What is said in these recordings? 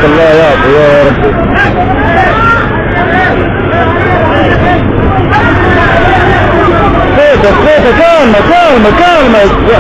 الله يعفو يا رب. سكيتة كلمة كلمة كلمة.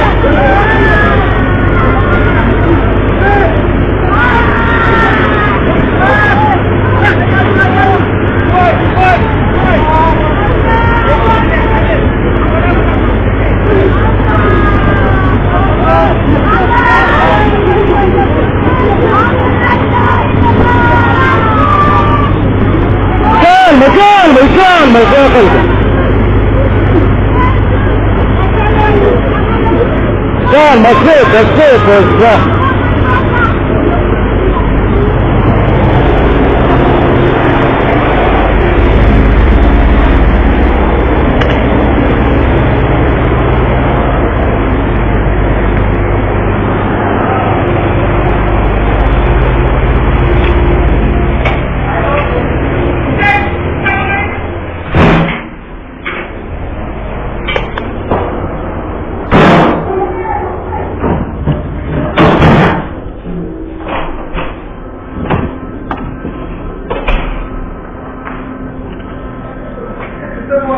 كلمة يا قلبي كلمة سكيتة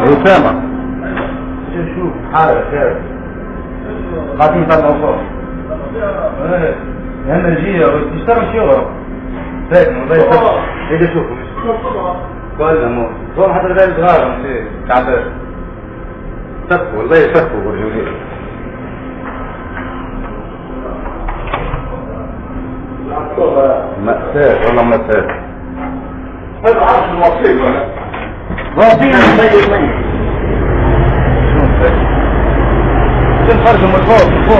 أسامة شوف حالك خير قاعدين يطلعوا اهم الجيه تشتغل شغل ساكن والله يسكت اجي شوفوا قال لهم زول حتى العيال صغار تعبان سكوا والله يسكوا برجولين مأساة والله مأساة هذا عرض المصيبة واصلين زي الميت شوف خرجوا من فوق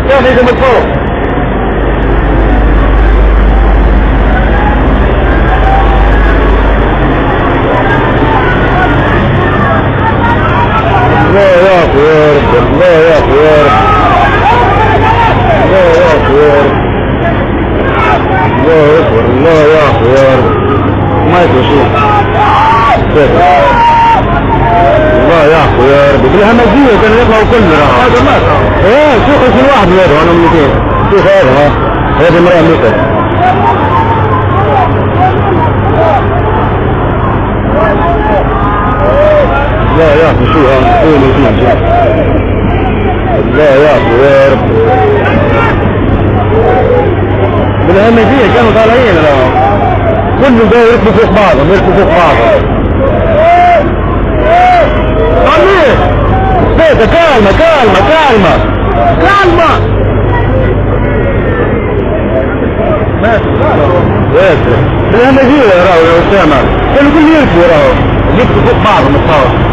الثاني يجي من فوق الله يعفو يا رب الله يعفو يا رب الله يعفو يا رب الله أكبر الله يعفو يا رب ما يتوشوف الله يعفو يا رب بالهمجية كانوا يطلعوا كلنا هذا ما ايه شوف الواحد يده انا 200 شوف هذا هذا مرأة مثل لا يعفو شو لا يعفو يا رب بالهمجية كانوا طالعين كله جاي يركبوا فوق بعضهم عمير بيتا كلمة بالهمجية راهو يا أسامة كانوا كل يركبوا راهو يركبوا فوق بعضهم الصور